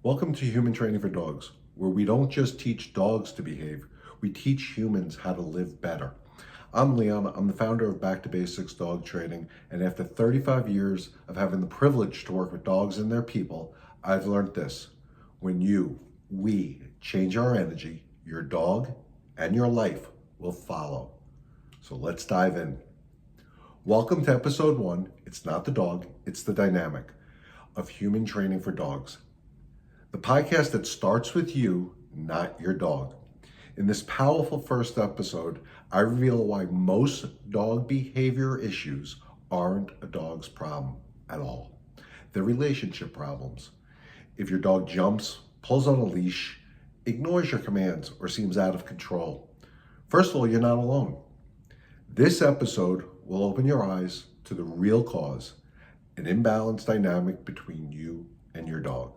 Welcome to Human Training for Dogs, where we don't just teach dogs to behave, we teach humans how to live better. I'm Leon, I'm the founder of Back to Basics Dog Training, and after 35 years of having the privilege to work with dogs and their people, I've learned this. When we change our energy, your dog and your life will follow. So let's dive in. Welcome to episode 1. It's not the dog, it's the dynamic of Human Training for Dogs. The podcast that starts with you, not your dog. In this powerful first episode, I reveal why most dog behavior issues aren't a dog's problem at all. They're relationship problems. If your dog jumps, pulls on a leash, ignores your commands, or seems out of control, first of all, you're not alone. This episode will open your eyes to the real cause, an imbalanced dynamic between you and your dog.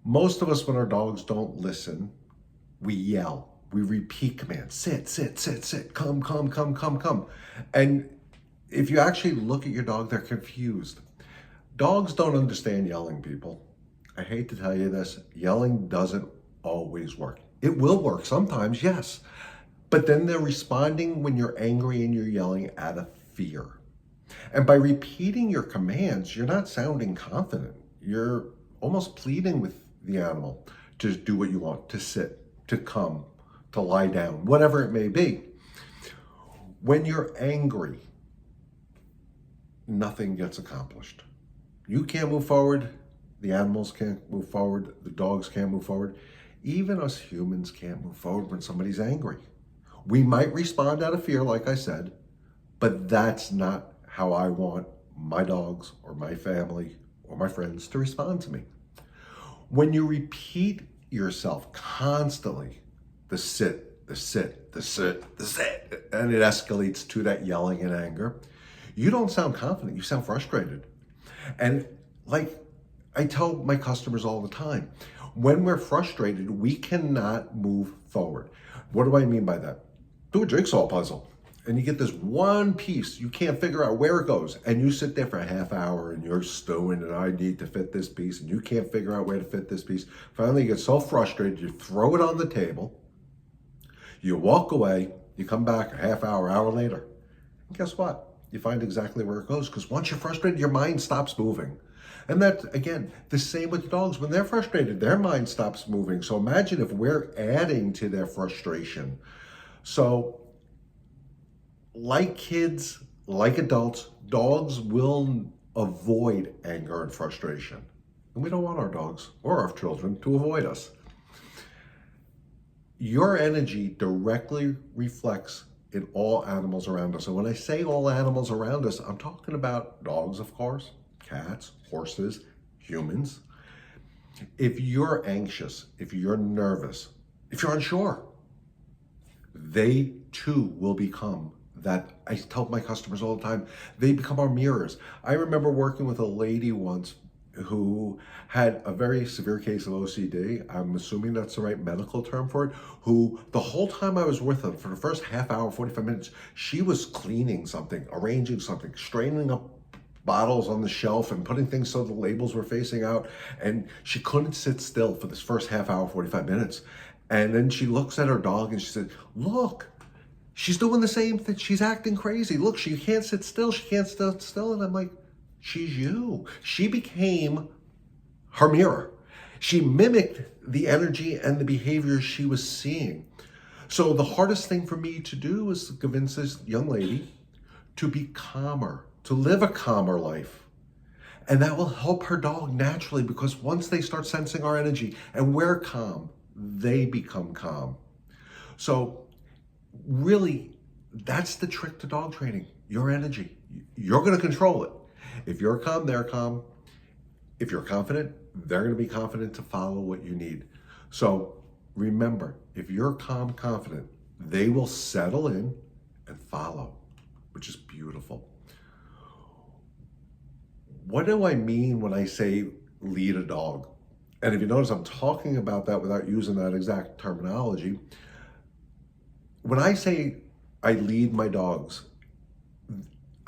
Most of us, when our dogs don't listen, we yell, we repeat commands, sit, sit, sit, sit, come, come, come, come, come. And if you actually look at your dog, they're confused. Dogs don't understand yelling, people. I hate to tell you this, yelling doesn't always work. It will work sometimes, yes. But then they're responding when you're angry and you're yelling out of fear. And by repeating your commands, you're not sounding confident. You're almost pleading with the animal to do what you want, to sit, to come, to lie down, whatever it may be. When you're angry, nothing gets accomplished. You can't move forward, the animals can't move forward, the dogs can't move forward. Even us humans can't move forward when somebody's angry. We might respond out of fear, like I said, but that's not how I want my dogs or my family or my friends to respond to me. When you repeat yourself constantly, the sit, the sit, the sit, the sit, and it escalates to that yelling and anger, you don't sound confident, you sound frustrated. And like I tell my customers all the time, when we're frustrated, we cannot move forward. What do I mean by that? Do a jigsaw puzzle and you get this one piece, you can't figure out where it goes, and you sit there for a half hour and you're stewing and I need to fit this piece and you can't figure out where to fit this piece. Finally you get so frustrated, you throw it on the table, you walk away, you come back a half hour, hour later, and guess what? You find exactly where it goes, because once you're frustrated, your mind stops moving. And that's, again, the same with the dogs. When they're frustrated, their mind stops moving. So imagine if we're adding to their frustration. So, like kids, like adults, dogs will avoid anger and frustration. And we don't want our dogs or our children to avoid us. Your energy directly reflects in all animals around us. And when I say all animals around us, I'm talking about dogs, of course, cats, horses, humans. If you're anxious, if you're nervous, if you're unsure, they too will become that. I tell my customers all the time, they become our mirrors. I remember working with a lady once who had a very severe case of OCD. I'm assuming that's the right medical term for it, who the whole time I was with them, for the first half hour, 45 minutes, she was cleaning something, arranging something, straightening up bottles on the shelf and putting things so the labels were facing out. And she couldn't sit still for this first half hour, 45 minutes. And then she looks at her dog and she said, look, she's doing the same thing. She's acting crazy. Look, she can't sit still. She can't sit still. And I'm like, she's you. She became her mirror. She mimicked the energy and the behaviors she was seeing. So the hardest thing for me to do is to convince this young lady to be calmer, to live a calmer life. And that will help her dog naturally, because once they start sensing our energy and we're calm, they become calm. So really, that's the trick to dog training, your energy. You're going to control it. If you're calm, they're calm. If you're confident, they're going to be confident to follow what you need. So remember, if you're calm, confident, they will settle in and follow, which is beautiful. What do I mean when I say lead a dog? And if you notice, I'm talking about that without using that exact terminology. When I say I lead my dogs,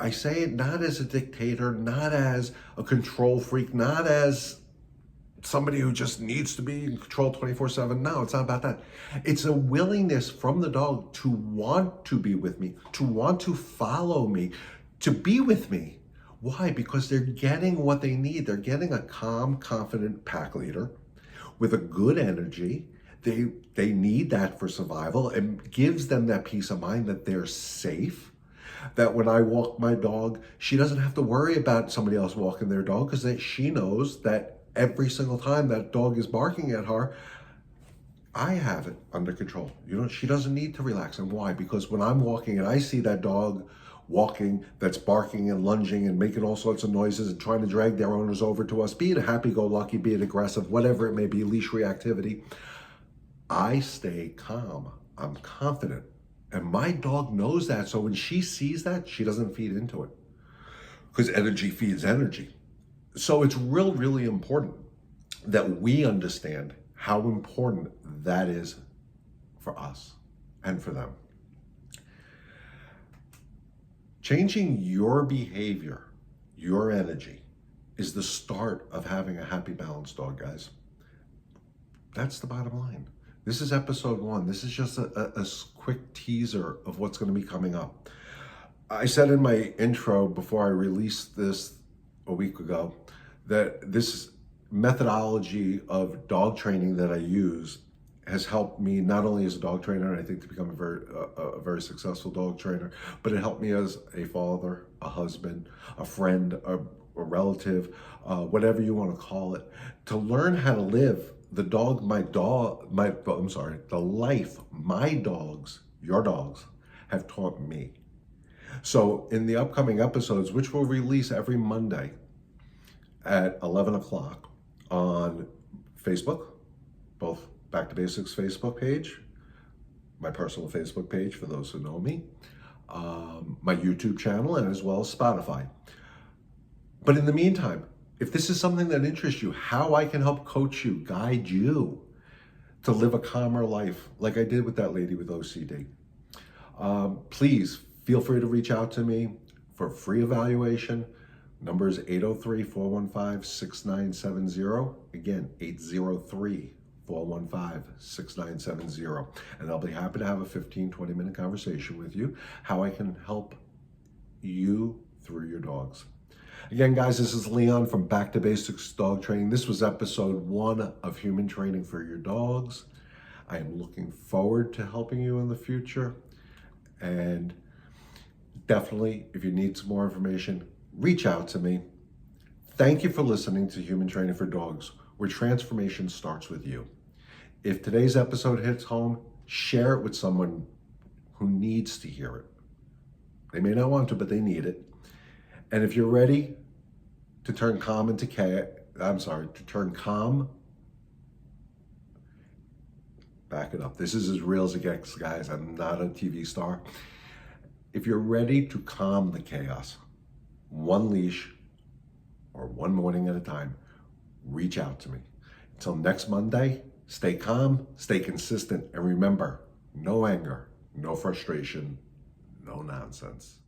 I say it not as a dictator, not as a control freak, not as somebody who just needs to be in control 24/7. No, it's not about that. It's a willingness from the dog to want to be with me, to want to follow me, to be with me. Why? Because they're getting what they need. They're getting a calm, confident pack leader with a good energy. They need that for survival, and gives them that peace of mind that they're safe. That when I walk my dog, she doesn't have to worry about somebody else walking their dog, because she knows that every single time that dog is barking at her, I have it under control. She doesn't need to relax. And why? Because when I'm walking and I see that dog walking that's barking and lunging and making all sorts of noises and trying to drag their owners over to us, be it a happy-go-lucky, be it aggressive, whatever it may be, leash reactivity, I stay calm. I'm confident. And my dog knows that. So when she sees that, she doesn't feed into it, because energy feeds energy. So it's really important that we understand how important that is for us and for them. Changing your behavior, your energy, is the start of having a happy, balanced dog, guys. That's the bottom line. This is episode 1. This is just a quick teaser of what's going to be coming up. I said in my intro before I released this a week ago that this methodology of dog training that I use has helped me not only as a dog trainer, and I think to become a very successful dog trainer, but it helped me as a father, a husband, a friend, a relative, whatever you want to call it, to learn how to live the life my dogs, your dogs, have taught me. So in the upcoming episodes, which will release every Monday at 11 o'clock on Facebook, both Back to Basics Facebook page, my personal Facebook page for those who know me, my YouTube channel, and as well as Spotify. But in the meantime, if this is something that interests you, how I can help coach you, guide you to live a calmer life, like I did with that lady with OCD, please feel free to reach out to me for a free evaluation. Number is 803-415-6970. Again, 803-415-6970. And I'll be happy to have a 15-20 minute conversation with you, how I can help you through your dogs. Again, guys, this is Leon from Back to Basics Dog Training. This was episode 1 of Human Training for Your Dogs. I am looking forward to helping you in the future. And definitely, if you need some more information, reach out to me. Thank you for listening to Human Training for Dogs, where transformation starts with you. If today's episode hits home, share it with someone who needs to hear it. They may not want to, but they need it. And if you're ready to turn calm into back it up. This is as real as it gets, guys. I'm not a TV star. If you're ready to calm the chaos, one leash or one morning at a time, reach out to me. Until next Monday, stay calm, stay consistent, and remember, no anger, no frustration, no nonsense.